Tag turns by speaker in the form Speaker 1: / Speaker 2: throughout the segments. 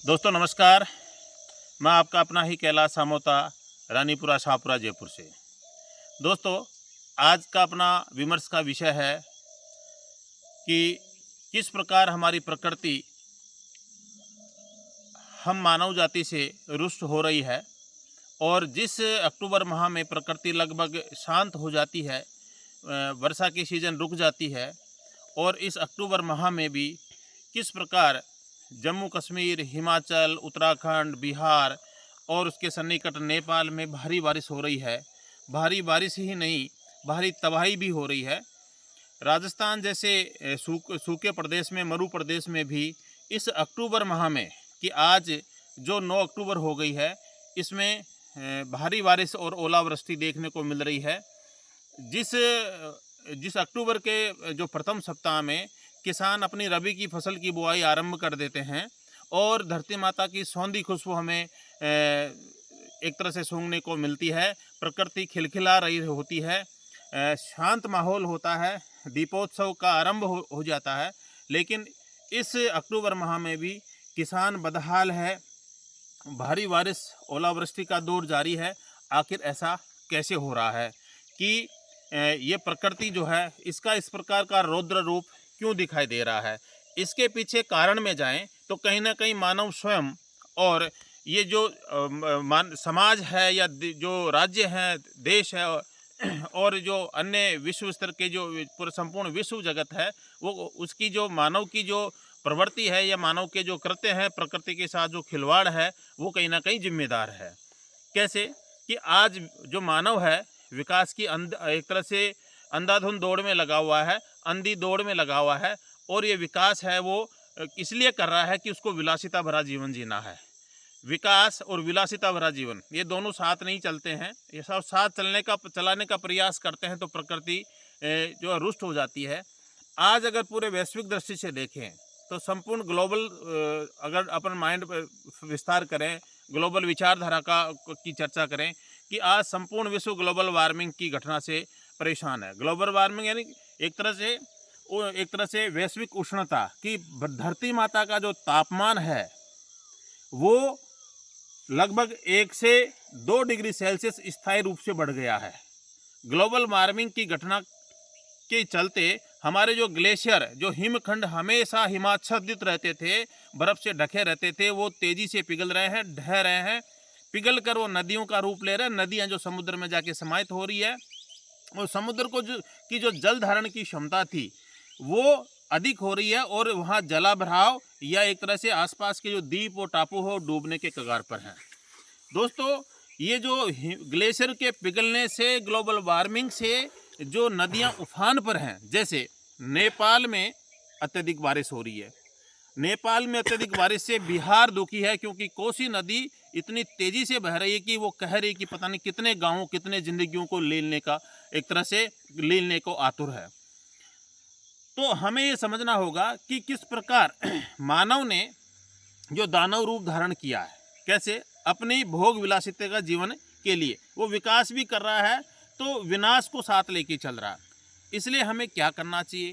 Speaker 1: दोस्तों नमस्कार। मैं आपका अपना ही कैलाश सामोता, रानीपुरा शाहपुरा जयपुर से। दोस्तों आज का अपना विमर्श का विषय है कि किस प्रकार हमारी प्रकृति हम मानव जाति से रुष्ट हो रही है और जिस अक्टूबर माह में प्रकृति लगभग शांत हो जाती है, वर्षा की सीज़न रुक जाती है और इस अक्टूबर माह में भी किस प्रकार जम्मू कश्मीर, हिमाचल, उत्तराखंड, बिहार और उसके सन्निकट नेपाल में भारी बारिश हो रही है। भारी बारिश ही नहीं, भारी तबाही भी हो रही है। राजस्थान जैसे सूखे प्रदेश में, मरु प्रदेश में भी इस अक्टूबर माह में कि आज जो 9 अक्टूबर हो गई है, इसमें भारी बारिश और ओलावृष्टि देखने को मिल रही है। जिस अक्टूबर के जो प्रथम सप्ताह में किसान अपनी रबी की फसल की बुआई आरंभ कर देते हैं और धरती माता की सौंधी खुशबू हमें एक तरह से सूंघने को मिलती है। प्रकृति खिलखिला रही होती है, शांत माहौल होता है, दीपोत्सव का आरंभ हो जाता है। लेकिन इस अक्टूबर माह में भी किसान बदहाल है, भारी बारिश ओलावृष्टि का दौर जारी है। आखिर ऐसा कैसे हो रहा है कि ये प्रकृति जो है इसका इस प्रकार का रौद्र रूप क्यों दिखाई दे रहा है? इसके पीछे कारण में जाएं तो कहीं ना कहीं मानव स्वयं और ये जो समाज है या जो राज्य है, देश है और जो अन्य विश्व स्तर के जो पूरे संपूर्ण विश्व जगत है, वो उसकी जो मानव की जो प्रवृत्ति है या मानव के जो कृत्य हैं, प्रकृति के साथ जो खिलवाड़ है, वो कहीं ना कहीं जिम्मेदार है। कैसे कि आज जो मानव है विकास की एक तरह से अंधाधुंध दौड़ में लगा हुआ है, अंधी दौड़ में लगा हुआ है और ये विकास है वो इसलिए कर रहा है कि उसको विलासिता भरा जीवन जीना है। विकास और विलासिता भरा जीवन ये दोनों साथ नहीं चलते हैं। ये सब साथ चलाने का प्रयास करते हैं तो प्रकृति जो रुष्ट हो जाती है। आज अगर पूरे वैश्विक दृष्टि से देखें तो संपूर्ण ग्लोबल अगर अपन माइंड विस्तार करें, ग्लोबल विचारधारा की चर्चा करें कि आज संपूर्ण विश्व ग्लोबल वार्मिंग की घटना से परेशान है। ग्लोबल वार्मिंग यानी एक तरह से वैश्विक उष्णता की, धरती माता का जो तापमान है वो लगभग 1 से 2 डिग्री सेल्सियस स्थायी रूप से बढ़ गया है। ग्लोबल वार्मिंग की घटना के चलते हमारे जो ग्लेशियर, जो हिमखंड हमेशा हिमाच्छादित रहते थे, बर्फ से ढके रहते थे, वो तेजी से पिघल रहे हैं, ढह रहे हैं। पिघल कर वो नदियों का रूप ले रहे हैं। नदियां जो समुद्र में जाके समाहित हो रही है और समुद्र को की जो जल धारण की क्षमता थी वो अधिक हो रही है और वहाँ जलाभराव या एक तरह से आसपास के जो द्वीप और टापू हो डूबने के कगार पर हैं। दोस्तों ये जो ग्लेशियर के पिघलने से, ग्लोबल वार्मिंग से जो नदियाँ उफान पर हैं, जैसे नेपाल में अत्यधिक बारिश हो रही है। नेपाल में अत्यधिक बारिश से बिहार दुखी है क्योंकि कोसी नदी इतनी तेजी से बह रही है कि वो कह रही है कि पता नहीं कितने गांवों, कितने जिंदगियों को लेने का एक तरह से लेने को आतुर है। तो हमें ये समझना होगा कि किस प्रकार मानव ने जो दानव रूप धारण किया है, कैसे अपनी भोग विलासिता का जीवन के लिए वो विकास भी कर रहा है तो विनाश को साथ लेके चल रहा है। इसलिए हमें क्या करना चाहिए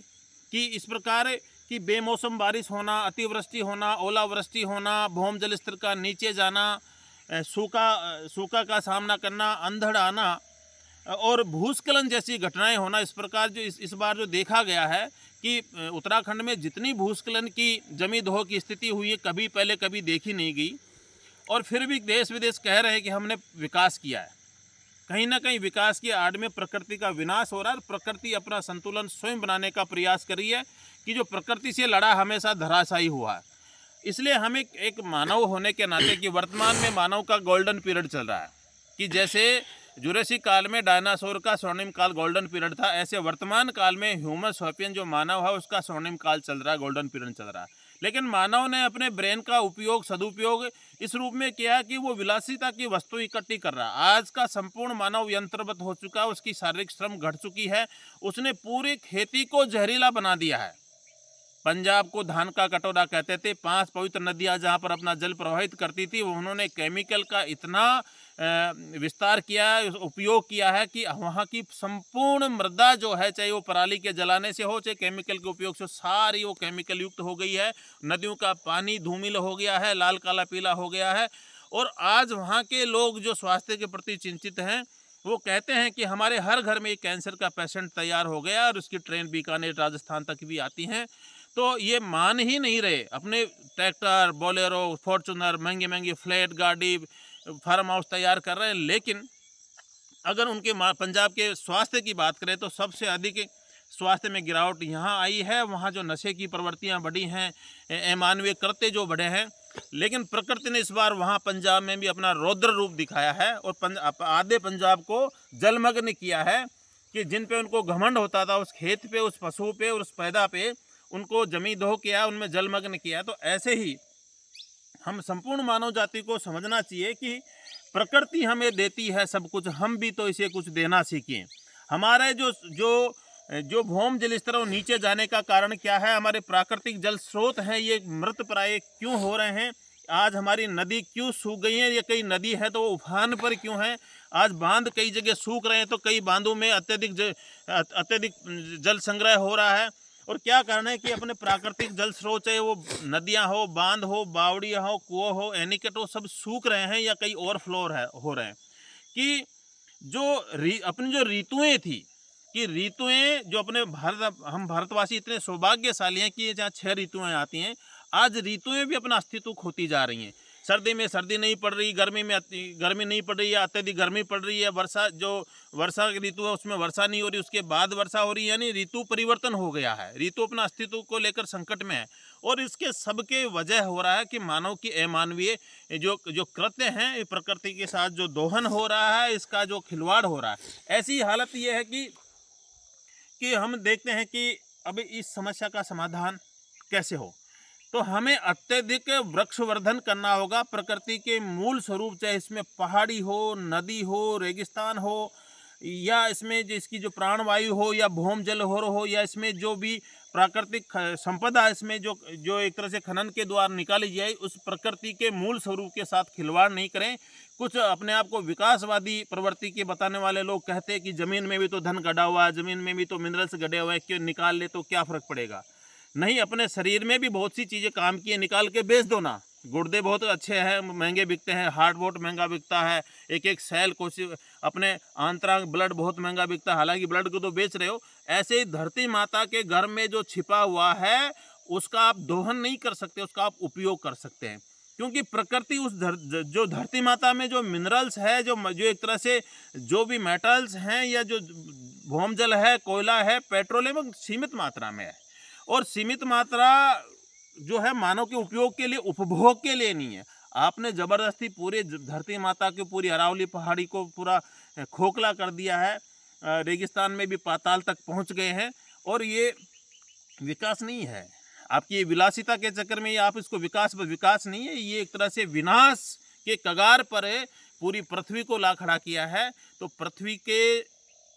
Speaker 1: कि इस प्रकार कि बेमौसम बारिश होना, अतिवृष्टि होना, ओलावृष्टि होना, भौम जल स्तर का नीचे जाना, सूखा का सामना करना, अंधड़ आना और भूस्खलन जैसी घटनाएं होना, इस प्रकार जो इस बार जो देखा गया है कि उत्तराखंड में जितनी भूस्खलन की, जमींदोह की स्थिति हुई है, कभी पहले कभी देखी नहीं गई। और फिर भी देश विदेश कह रहे हैं कि हमने विकास किया है। कहीं ना कहीं विकास की आड़ में प्रकृति का विनाश हो रहा है। प्रकृति अपना संतुलन स्वयं बनाने का प्रयास कर रही है कि जो प्रकृति से लड़ा हमेशा धराशायी हुआ है। इसलिए हमें एक मानव होने के नाते कि वर्तमान में मानव का गोल्डन पीरियड चल रहा है कि जैसे जुरासिक काल में डायनासोर का स्वर्णिम काल गोल्डन पीरियड था, ऐसे वर्तमान काल में ह्यूमन सैपियन जो मानव है उसका स्वर्णिम काल चल रहा है, गोल्डन पीरियड चल रहा है। लेकिन मानव ने अपने ब्रेन का उपयोग, सदुपयोग इस रूप में किया कि वो विलासिता की वस्तु इकट्ठी कर रहा है। आज का संपूर्ण मानव यंत्रवत हो चुका है, उसकी शारीरिक श्रम घट चुकी है, उसने पूरी खेती को जहरीला बना दिया है। पंजाब को धान का कटोरा कहते थे। 5 पवित्र नदियां जहां पर अपना जल प्रवाहित करती थी, उन्होंने केमिकल का इतना विस्तार किया है, उपयोग किया है कि वहाँ की संपूर्ण मृदा जो है, चाहे वो पराली के जलाने से हो, चाहे केमिकल के उपयोग से, सारी वो केमिकल युक्त हो गई है। नदियों का पानी धूमिल हो गया है, लाल काला पीला हो गया है। और आज वहाँ के लोग जो स्वास्थ्य के प्रति चिंतित हैं, वो कहते हैं कि हमारे हर घर में एक कैंसर का पेशेंट तैयार हो गया और उसकी ट्रेन बीकानेर राजस्थान तक भी आती हैं। तो ये मान ही नहीं रहे, अपने ट्रैक्टर, बोलेरो, फॉर्चूनर, महंगी महंगी फ्लैट गाड़ी, फार्म हाउस तैयार कर रहे हैं। लेकिन अगर उनके पंजाब के स्वास्थ्य की बात करें तो सबसे अधिक स्वास्थ्य में गिरावट यहाँ आई है। वहाँ जो नशे की प्रवृत्तियाँ बढ़ी हैं, अमानवीय कृत्य जो बढ़े हैं। लेकिन प्रकृति ने इस बार वहाँ पंजाब में भी अपना रौद्र रूप दिखाया है और आधे पंजाब को जलमग्न किया है कि जिन पे उनको घमंड होता था, उस खेत पे, उस पशु पे और उस पैदा पे, उनको जमी दो किया, उनमें जलमग्न किया। तो ऐसे ही हम संपूर्ण मानव जाति को समझना चाहिए कि प्रकृति हमें देती है सब कुछ, हम भी तो इसे कुछ देना सीखें। हमारे जो जो जो भौम जल स्तर और नीचे जाने का कारण क्या है? हमारे प्राकृतिक जल स्रोत हैं, ये मृत प्राय क्यों हो रहे हैं? आज हमारी नदी क्यों सूख गई है? या कई नदी है तो वो उफान पर क्यों है? आज बांध कई जगह सूख रहे हैं तो कई बांधों में अत्यधिक जल संग्रह हो रहा है। और क्या कारण है कि अपने प्राकृतिक जल स्रोत, चाहे वो नदियां हो, बांध हो, बावड़ियाँ हो, कुआं हो, एनीकट हो, सब सूख रहे हैं या कई ओवरफ्लो हो रहे हैं। कि जो अपनी जो ऋतुएं थी, कि ऋतुएं जो अपने हम भारतवासी इतने सौभाग्यशाली हैं कि जहाँ 6 ऋतुएं आती हैं, आज ऋतुएं भी अपना अस्तित्व खोती जा रही हैं। सर्दी में सर्दी नहीं पड़ रही, गर्मी में गर्मी नहीं पड़ रही है, अत्यधिक गर्मी पड़ रही है, वर्षा की ऋतु है उसमें वर्षा नहीं हो रही, उसके बाद वर्षा हो रही है। यानी ऋतु परिवर्तन हो गया है, ऋतु अपना अस्तित्व को लेकर संकट में है। और इसके सबके वजह हो रहा है कि मानव की अमानवीय जो कृत्य हैं, प्रकृति के साथ जो दोहन हो रहा है, इसका जो खिलवाड़ हो रहा है। ऐसी हालत ये है कि हम देखते हैं कि अब इस समस्या का समाधान कैसे हो, तो हमें अत्यधिक वृक्षवर्धन करना होगा। प्रकृति के मूल स्वरूप, चाहे इसमें पहाड़ी हो, नदी हो, रेगिस्तान हो, या इसमें जिसकी जो प्राणवायु हो, या भौम जल हो, या इसमें जो भी प्राकृतिक संपदा, इसमें जो एक तरह से खनन के द्वारा निकाली जाए, उस प्रकृति के मूल स्वरूप के साथ खिलवाड़ नहीं करें। कुछ अपने आप को विकासवादी प्रवृत्ति के बताने वाले लोग कहते हैं कि ज़मीन में भी तो धन गड़ा हुआ है, ज़मीन में भी तो मिनरल्स गड़े हुए हैं, क्यों निकाल ले तो क्या फ़र्क पड़ेगा? नहीं, अपने शरीर में भी बहुत सी चीज़ें काम की है, निकाल के बेच दो ना। गुर्दे बहुत अच्छे हैं, महंगे बिकते हैं, हार्ट बहुत महंगा बिकता है, एक सेल कोशिश, अपने आंतरांग ब्लड बहुत महंगा बिकता है, हालांकि ब्लड को तो बेच रहे हो। ऐसे ही धरती माता के घर में जो छिपा हुआ है, उसका आप दोहन नहीं कर सकते, उसका आप उपयोग कर सकते हैं। क्योंकि प्रकृति जो धरती माता में जो मिनरल्स है, जो एक तरह से जो भी मेटल्स हैं, या जो भौम जल है, कोयला है, पेट्रोलियम, सीमित मात्रा में है। और सीमित मात्रा जो है मानव के उपयोग के लिए, उपभोग के लिए नहीं है। आपने ज़बरदस्ती पूरे धरती माता की पूरी अरावली पहाड़ी को पूरा खोखला कर दिया है, रेगिस्तान में भी पाताल तक पहुंच गए हैं। और ये विकास नहीं है, आपकी ये विलासिता के चक्कर में आप इसको विकास नहीं है, ये एक तरह से विनाश के कगार पर पूरी पृथ्वी को ला खड़ा किया है। तो पृथ्वी के,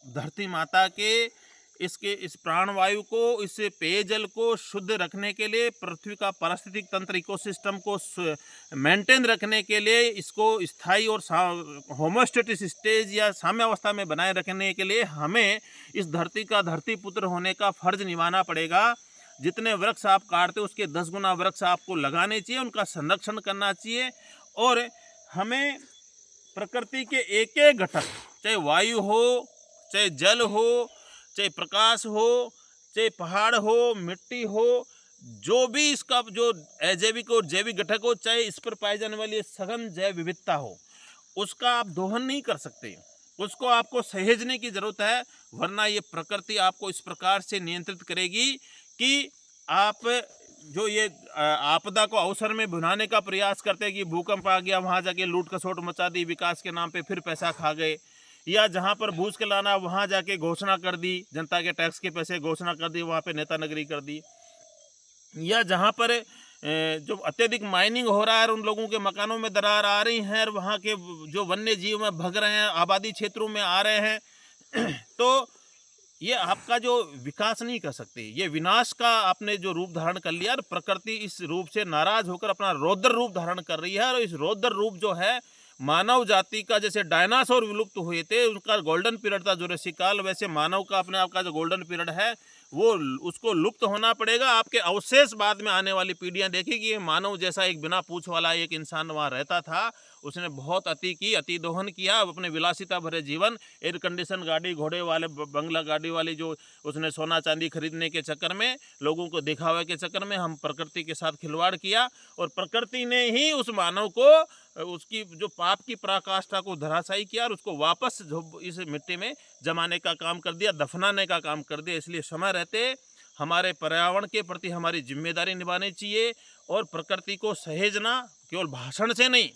Speaker 1: धरती माता के इस प्राणवायु को, इस पेयजल को शुद्ध रखने के लिए, पृथ्वी का पारिस्थितिक तंत्र, इकोसिस्टम को मेंटेन रखने के लिए, इसको स्थायी और होमोस्टेटिक स्टेज या साम्यावस्था में बनाए रखने के लिए हमें इस धरती का धरती पुत्र होने का फर्ज निभाना पड़ेगा। जितने वृक्ष आप काटते हो उसके 10 गुना वृक्ष आपको लगाने चाहिए, उनका संरक्षण करना चाहिए। और हमें प्रकृति के एक एक घटक, चाहे वायु हो, चाहे जल हो, चाहे प्रकाश हो, चाहे पहाड़ हो, मिट्टी हो, जो भी इसका जो अजैविक और जैविक घटक हो, चाहे इस पर पाई जाने वाली सघन जैव विविधता हो, उसका आप दोहन नहीं कर सकते, उसको आपको सहेजने की ज़रूरत है। वरना ये प्रकृति आपको इस प्रकार से नियंत्रित करेगी कि आप जो ये आपदा को अवसर में भुनाने का प्रयास करते हैं कि भूकंप आ गया, वहाँ जाके लूट खसोट मचा दी, विकास के नाम पे फिर पैसा खा गए, या जहाँ पर भूस्खलन आना वहाँ जाके घोषणा कर दी, जनता के टैक्स के पैसे घोषणा कर दी, वहाँ पे नेता नगरी कर दी, या जहाँ पर जो अत्यधिक माइनिंग हो रहा है, उन लोगों के मकानों में दरार आ रही हैं, और वहाँ के जो वन्य जीव में भग रहे हैं, आबादी क्षेत्रों में आ रहे हैं, तो ये आपका जो विकास नहीं कर सकते, ये विनाश का आपने जो रूप धारण कर लिया। और प्रकृति इस रूप से नाराज होकर अपना रौद्र रूप धारण कर रही है, और इस रौद्र रूप जो है मानव जाति का जैसे डायनासोर विलुप्त हुए थे, उनका गोल्डन पीरियड था जुरासिक काल, वैसे मानव का अपने आप का जो गोल्डन पीरियड है वो उसको लुप्त होना पड़ेगा। आपके अवशेष बाद में आने वाली पीढ़ियां देखेगी ये मानव जैसा एक बिना पूंछ वाला एक इंसान वहाँ रहता था। उसने बहुत अति की, अति दोहन किया, अपने विलासिता भरे जीवन, एयर कंडीशन गाड़ी, घोड़े वाले बंगला गाड़ी वाली जो उसने सोना चांदी खरीदने के चक्कर में, लोगों को दिखावे के चक्कर में हम प्रकृति के साथ खिलवाड़ किया, और प्रकृति ने ही उस मानव को उसकी जो पाप की पराकाष्ठा को धराशायी किया और उसको वापस इस मिट्टी में जमाने का काम कर दिया, दफनाने का काम कर दिया। इसलिए समय रहते हमारे पर्यावरण के प्रति हमारी जिम्मेदारी निभानी चाहिए, और प्रकृति को सहेजना केवल भाषण से नहीं,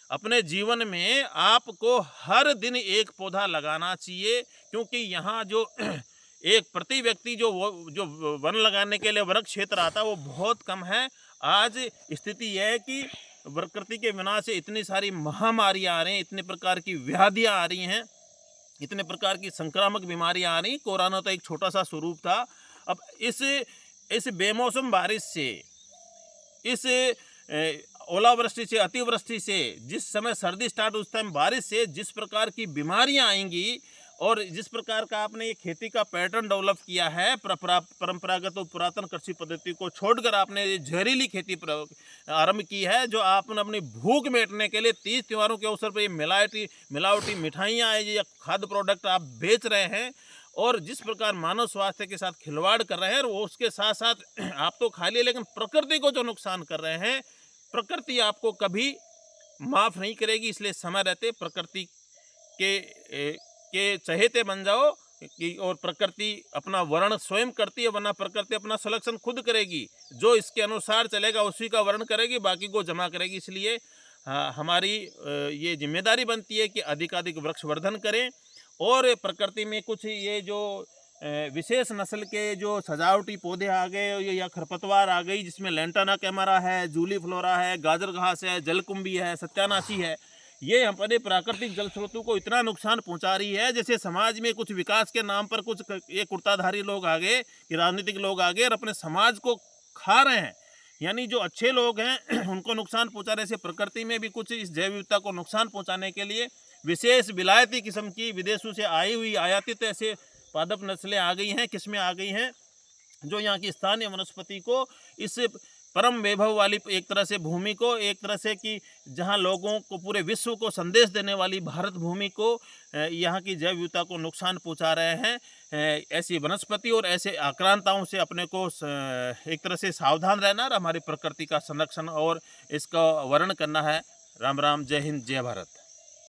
Speaker 1: अपने जीवन में आपको हर दिन एक पौधा लगाना चाहिए, क्योंकि यहाँ जो एक प्रति व्यक्ति जो वन लगाने के लिए वन क्षेत्र आता है वो बहुत कम है। आज स्थिति यह है कि प्रकृति के विनाश से इतनी सारी महामारियाँ आ रही हैं, इतने प्रकार की व्याधियाँ आ रही हैं, इतने प्रकार की संक्रामक बीमारियाँ आ रही। कोरोना तो एक छोटा सा स्वरूप था। अब इस बेमौसम बारिश से, इस ओलावृष्टि से, अतिवृष्टि से, जिस समय सर्दी स्टार्ट उस टाइम बारिश से जिस प्रकार की बीमारियां आएंगी, और जिस प्रकार का आपने ये खेती का पैटर्न डेवलप किया है, परंपरागत और पुरातन कृषि पद्धति को छोड़कर आपने ये जहरीली खेती आरंभ की है, जो आपने अपनी भूख मिटाने के लिए 30 त्योहारों के अवसर पर ये मिलावटी मिठाइयाँ या खाद्य प्रोडक्ट आप बेच रहे हैं, और जिस प्रकार मानव स्वास्थ्य के साथ खिलवाड़ कर रहे हैं, और उसके साथ साथ आप तो खा लिए, लेकिन प्रकृति को जो नुकसान कर रहे हैं, प्रकृति आपको कभी माफ़ नहीं करेगी। इसलिए समय रहते प्रकृति के चहेते बन जाओ, और प्रकृति अपना वर्ण स्वयं करती है, वरना प्रकृति अपना सलेक्शन खुद करेगी, जो इसके अनुसार चलेगा उसी का वर्ण करेगी, बाकी को जमा करेगी। इसलिए हमारी ये जिम्मेदारी बनती है कि अधिकाधिक वृक्ष वर्धन करें, और प्रकृति में कुछ ये जो विशेष नस्ल के जो सजावटी पौधे आ गए या खरपतवार आ गई, जिसमें लेंटाना कैमरा है, जूली फ्लोरा है, गाजर घास है, जलकुंभी है, सत्यानाशी है, ये हमारे प्राकृतिक जल स्रोतों को इतना नुकसान पहुंचा रही है। जैसे समाज में कुछ विकास के नाम पर कुछ ये कुर्ताधारी लोग आ गए, राजनीतिक लोग आ गए और अपने समाज को खा रहे हैं, यानी जो अच्छे लोग हैं उनको नुकसान पहुंचा रहे। ऐसे प्रकृति में भी कुछ इस जैव विविधता को नुकसान पहुंचाने के लिए विशेष विलायती किस्म की विदेशों से आई हुई आयातित ऐसे पादप नस्लें आ गई हैं, किस्में आ गई हैं, जो यहाँ की स्थानीय वनस्पति को, इस परम वैभव वाली एक तरह से भूमि को, एक तरह से कि जहाँ लोगों को, पूरे विश्व को संदेश देने वाली भारत भूमि को, यहाँ की जैव विविधता को नुकसान पहुँचा रहे हैं। ऐसी वनस्पति और ऐसे आक्रांताओं से अपने को एक तरह से सावधान रहना और हमारी प्रकृति का संरक्षण और इसका वर्णन करना है। राम राम, जय हिंद, जय भारत।